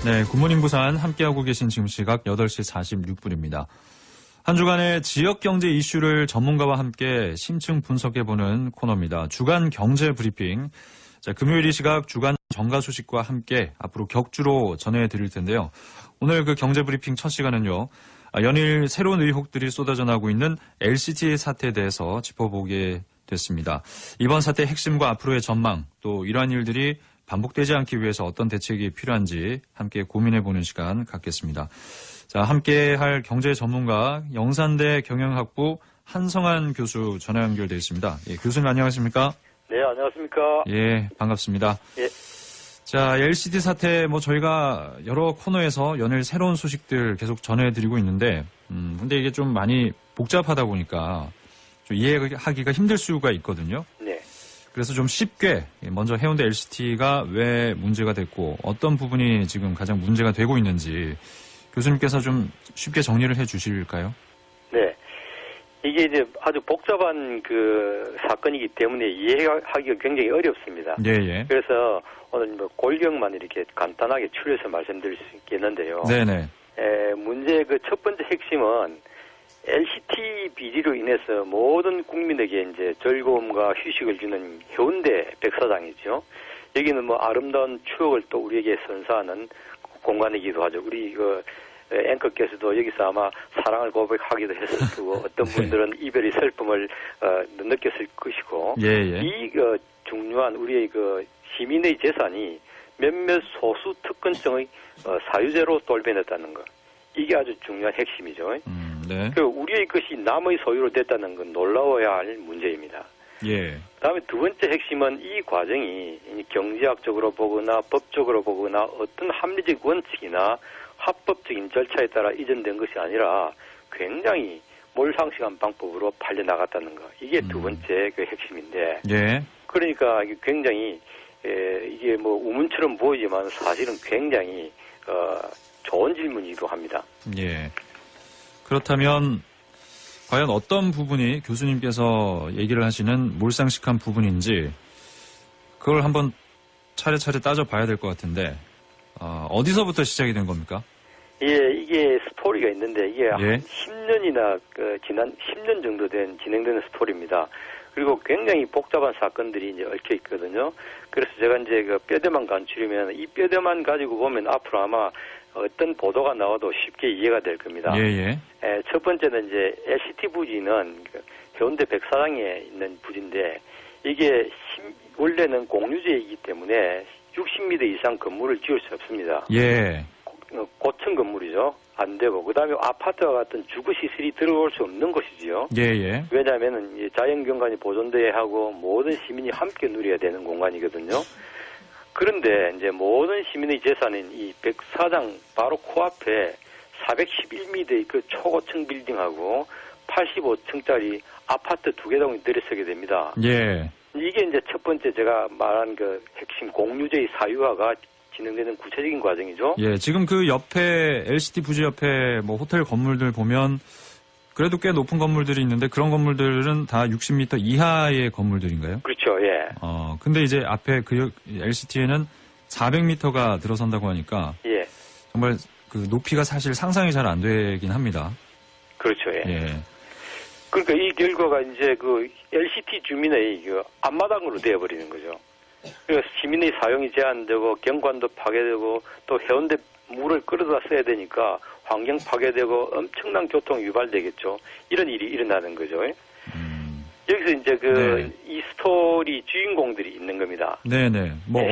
네, 굿모닝 부산 함께하고 계신 지금 시각 8시 46분입니다. 한 주간의 지역 경제 이슈를 전문가와 함께 심층 분석해보는 코너입니다. 주간 경제 브리핑. 자, 금요일 이 시각 주간 정가 소식과 함께 앞으로 격주로 전해드릴 텐데요. 오늘 그 경제 브리핑 첫 시간은요. 연일 새로운 의혹들이 쏟아져 나오고 있는 LCT 사태에 대해서 짚어보게 됐습니다. 이번 사태의 핵심과 앞으로의 전망, 또 이러한 일들이 반복되지 않기 위해서 어떤 대책이 필요한지 함께 고민해보는 시간 갖겠습니다. 자, 함께 할 경제 전문가 영산대 경영학부 한성한 교수 전화 연결되어 있습니다. 예, 교수님 안녕하십니까? 네, 안녕하십니까? 예, 반갑습니다. 예. 자, LCT 사태 저희가 여러 코너에서 연일 새로운 소식들 계속 전해드리고 있는데, 근데 이게 좀 많이 복잡하다 보니까 좀 이해하기가 힘들 수가 있거든요. 네. 그래서 좀 쉽게 먼저 해운대 LCT가 왜 문제가 됐고 어떤 부분이 지금 가장 문제가 되고 있는지 교수님께서 좀 쉽게 정리를 해 주실까요? 네. 이게 이제 아주 복잡한 그 사건이기 때문에 이해하기가 굉장히 어렵습니다. 예, 예. 그래서 오늘 뭐 골격만 이렇게 간단하게 추려서 말씀드릴 수 있겠는데요. 네네. 문제의 그 첫 번째 핵심은 LCT 비리로 인해서 모든 국민에게 이제 즐거움과 휴식을 주는 해운대 백사장이죠. 여기는 뭐 아름다운 추억을 또 우리에게 선사하는 공간이기도 하죠. 우리 그 앵커께서도 여기서 아마 사랑을 고백하기도 했을 거고 어떤 분들은 이별의 슬픔을 느꼈을 것이고 예, 예. 이 중요한 우리의 그 시민의 재산이 몇몇 소수 특권층의 사유재로 돌변했다는 것. 이게 아주 중요한 핵심이죠. 네. 우리의 것이 남의 소유로 됐다는 건 놀라워야 할 문제입니다. 예. 그다음에 두 번째 핵심은 이 과정이 경제학적으로 보거나 법적으로 보거나 어떤 합리적 원칙이나 합법적인 절차에 따라 이전된 것이 아니라 굉장히 몰상식한 방법으로 팔려나갔다는 것. 이게 두 번째 그 핵심인데. 예. 그러니까 이게 굉장히 이게 뭐 우문처럼 보이지만 사실은 굉장히 좋은 질문이기도 합니다. 예. 그렇다면 과연 어떤 부분이 교수님께서 얘기를 하시는 몰상식한 부분인지 그걸 한번 차례차례 따져봐야 될 것 같은데 어디서부터 시작이 된 겁니까? 예, 이게 스토리가 있는데 이게 예. 한 10년이나 지난 10년 정도 진행되는 스토리입니다. 그리고 굉장히 복잡한 사건들이 이제 얽혀 있거든요. 그래서 제가 이제 그 뼈대만 간추리면 이 뼈대만 가지고 보면 앞으로 아마 어떤 보도가 나와도 쉽게 이해가 될 겁니다. 예. 첫 번째는 이제 LCT 부지는 해운대 백사장에 있는 부지인데 이게 원래는 공유지이기 때문에 60m 이상 건물을 지을 수 없습니다. 예. 고층 건물이죠. 안 되고 그다음에 아파트와 같은 주거 시설이 들어올 수 없는 것이지요. 예. 왜냐하면은 자연 경관이 보존돼야 하고 모든 시민이 함께 누려야 되는 공간이거든요. 그런데 이제 모든 시민의 재산인 이 백사장 바로 코앞에 411m의 그 초고층 빌딩하고 85층짜리 아파트 2개 동이 들이서게 됩니다. 예. 이게 이제 첫 번째 제가 말한 그 핵심 공유제의 사유화가 진행되는 구체적인 과정이죠. 예, 지금 그 옆에 LCT 부지 옆에 뭐 호텔 건물들 보면 그래도 꽤 높은 건물들이 있는데 그런 건물들은 다 60m 이하의 건물들인가요? 그렇죠. 예. 근데 이제 앞에 그 LCT에는 400m가 들어선다고 하니까 예. 정말 그 높이가 사실 상상이 잘 안 되긴 합니다. 그렇죠. 예. 예. 그러니까 이 결과가 이제 그 LCT 주민의 그 앞마당으로 되어버리는 거죠. 그래서 시민의 사용이 제한되고 경관도 파괴되고 또 해운대 물을 끌어다 써야 되니까 환경 파괴되고 엄청난 교통 유발되겠죠. 이런 일이 일어나는 거죠. 여기서 이제 이 스토리 주인공들이 있는 겁니다. 네네. 뭐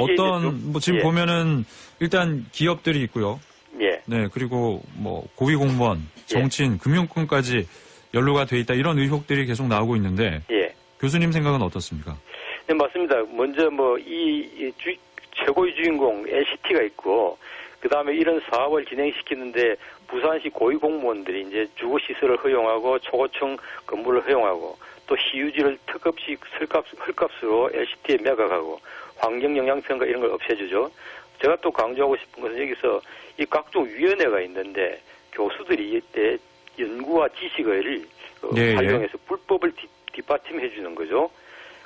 지금 보면은 일단 기업들이 있고요. 예. 네, 그리고 뭐 고위 공무원, 정치인, 금융권까지 연루가 돼 있다 이런 의혹들이 계속 나오고 있는데 교수님 생각은 어떻습니까? 네, 맞습니다. 먼저 최고의 주인공 LCT가 있고 그다음에 이런 사업을 진행시키는데 부산시 고위공무원들이 이제 주거시설을 허용하고 초고층 건물을 허용하고 또 시유지를 턱없이 헐값으로 LCT에 매각하고 환경영향평가 이런 걸 없애주죠. 제가 또 강조하고 싶은 것은 여기서 이 각종 위원회가 있는데 교수들이 이때 연구와 지식을 활용해서 불법을 뒷받침해 주는 거죠.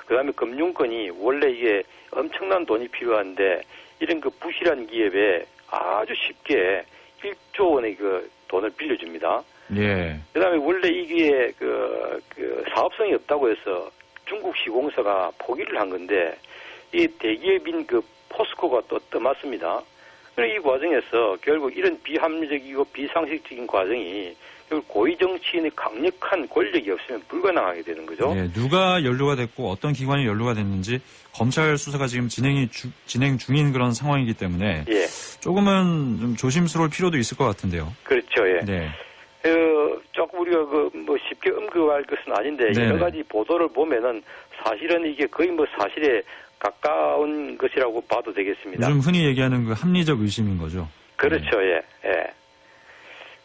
그다음에 금융권이 원래 이게 엄청난 돈이 필요한데 이런 그 부실한 기업에 아주 쉽게 1조 원의 그 돈을 빌려줍니다. 예. 그다음에 원래 이게 그 사업성이 없다고 해서 중국 시공사가 포기를 한 건데 이 대기업인 그 포스코가 또 떠났습니다. 그래서 이 과정에서 결국 이런 비합리적이고 비상식적인 과정이 결국 고위 정치인의 강력한 권력이 없으면 불가능하게 되는 거죠. 예, 누가 연루가 됐고 어떤 기관이 연루가 됐는지 검찰 수사가 지금 진행 중인 그런 상황이기 때문에 예. 조금은 좀 조심스러울 필요도 있을 것 같은데요. 그렇죠. 예. 네. 조금 우리가 뭐 쉽게 언급할 것은 아닌데 네네. 여러 가지 보도를 보면은 사실은 이게 거의 뭐 사실에 가까운 것이라고 봐도 되겠습니다. 요즘 흔히 얘기하는 그 합리적 의심인 거죠. 그렇죠. 예. 예.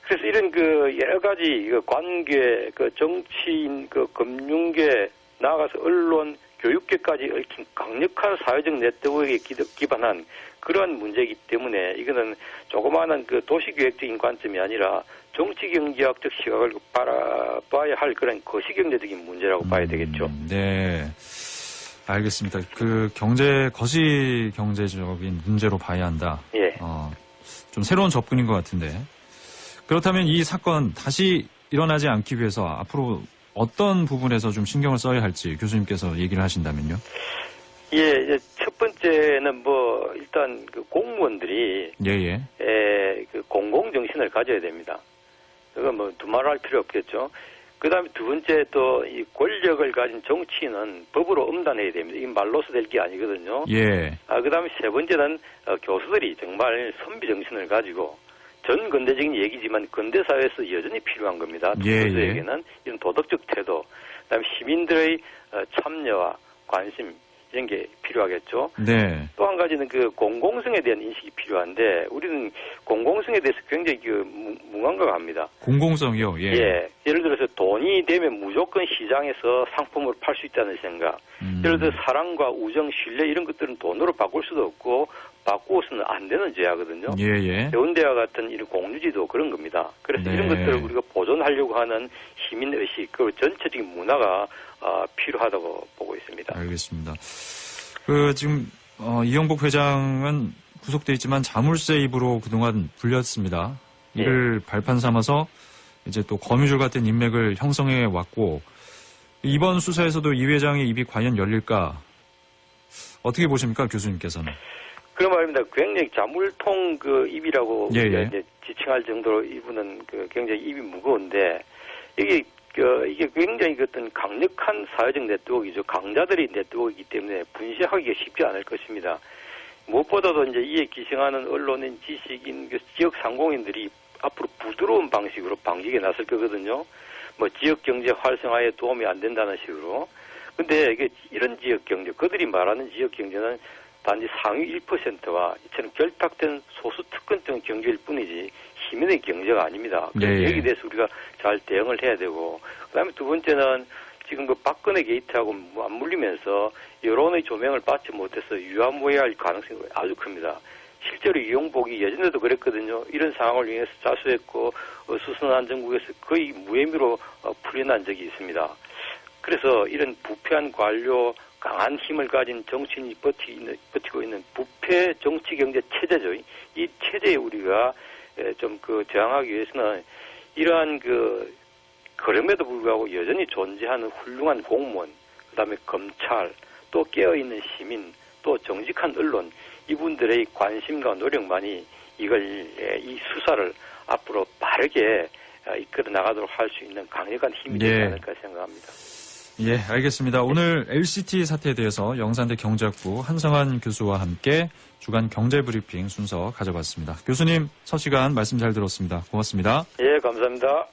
그래서 이런 그 여러 가지 그 관계, 그 정치인, 그 금융계, 나아가서 언론, 교육계까지 얽힌 강력한 사회적 네트워크에 기반한 그러한 문제이기 때문에 이거는 조그마한 그 도시계획적인 관점이 아니라 정치경제학적 시각을 바라봐야 할 그런 거시경제적인 문제라고 봐야 되겠죠. 네. 알겠습니다. 그 거시경제적인 문제로 봐야 한다. 예. 좀 새로운 접근인 것 같은데. 그렇다면 이 사건 다시 일어나지 않기 위해서 앞으로 어떤 부분에서 좀 신경을 써야 할지 교수님께서 얘기를 하신다면요. 예, 첫 번째는 뭐 일단 그 공무원들이 예예. 그 공공정신을 가져야 됩니다. 그건 뭐 두말할 필요 없겠죠. 그다음에 두 번째 또 이 권력을 가진 정치인은 법으로 엄단해야 됩니다. 이게 말로서 될 게 아니거든요. 예. 그다음에 세 번째는 교수들이 정말 선비 정신을 가지고 전 근대적인 얘기지만 근대 사회에서 여전히 필요한 겁니다. 교수에게는 이런 도덕적 태도, 그다음에 시민들의 참여와 관심 이런 게 필요하겠죠. 네. 또 한 가지는 그 공공성에 대한 인식이 필요한데 우리는 공공성에 대해서 굉장히 그 무감각합니다. 공공성이요. 예. 예. 예를 들어서 돈이 되면 무조건 시장에서 상품으로 팔 수 있다는 생각. 예를 들어 사랑과 우정, 신뢰 이런 것들은 돈으로 바꿀 수도 없고 바꾸어서는 안 되는 죄하거든요. 예예. 해운대와 같은 이런 공유지도 그런 겁니다. 그래서 네. 이런 것들을 우리가 보존하려고 하는 시민의식, 그리고 전체적인 문화가 필요하다고 보고 있습니다. 알겠습니다. 그 지금 이영복 회장은 구속돼 있지만 자물쇠 입으로 그동안 불렸습니다. 이를 발판 삼아서 이제 또 거미줄 같은 인맥을 형성해 왔고 이번 수사에서도 이 회장의 입이 과연 열릴까? 어떻게 보십니까, 교수님께서는? 그런 말입니다. 굉장히 자물통 그 입이라고 이제 지칭할 정도로 이분은 그 굉장히 입이 무거운데 이게 굉장히 어떤 강력한 사회적 네트워크이죠. 강자들의 네트워크이기 때문에 분쇄하기가 쉽지 않을 것입니다. 무엇보다도 이제 이에 기생하는 언론인, 지식인, 지역 상공인들이 앞으로 부드러운 방식으로 방직에 나설 거거든요. 뭐 지역 경제 활성화에 도움이 안 된다는 식으로. 근데 이게 이런 지역 경제, 그들이 말하는 지역 경제는 단지 상위 1%와 이처럼 결탁된 소수 특권적 경제일 뿐이지 시민의 경제가 아닙니다. 그래서 여기에 대해서 우리가 잘 대응을 해야 되고, 그다음에 두 번째는 지금 그 박근혜 게이트하고 맞물리면서 여론의 조명을 받지 못해서 유야무야할 가능성이 아주 큽니다. 실제로 이용복이 예전에도 그랬거든요. 이런 상황을 위해서 자수했고 수선한 정국에서 거의 무혐의로 풀려난 적이 있습니다. 그래서 이런 부패한 관료, 강한 힘을 가진 정치인이 버티고 있는 부패 정치 경제 체제죠. 이 체제에 우리가 좀 그 저항하기 위해서는 이러한 그럼에도 불구하고 여전히 존재하는 훌륭한 공무원, 그다음에 검찰, 또 깨어있는 시민, 또 정직한 언론, 이분들의 관심과 노력만이 이 수사를 앞으로 빠르게 이끌어 나가도록 할 수 있는 강력한 힘이 되지 않을까 생각합니다. 예, 알겠습니다. 오늘 LCT 사태에 대해서 영산대 경제학부 한성환 교수와 함께 주간 경제브리핑 순서 가져봤습니다. 교수님, 첫 시간 말씀 잘 들었습니다. 고맙습니다. 예, 감사합니다.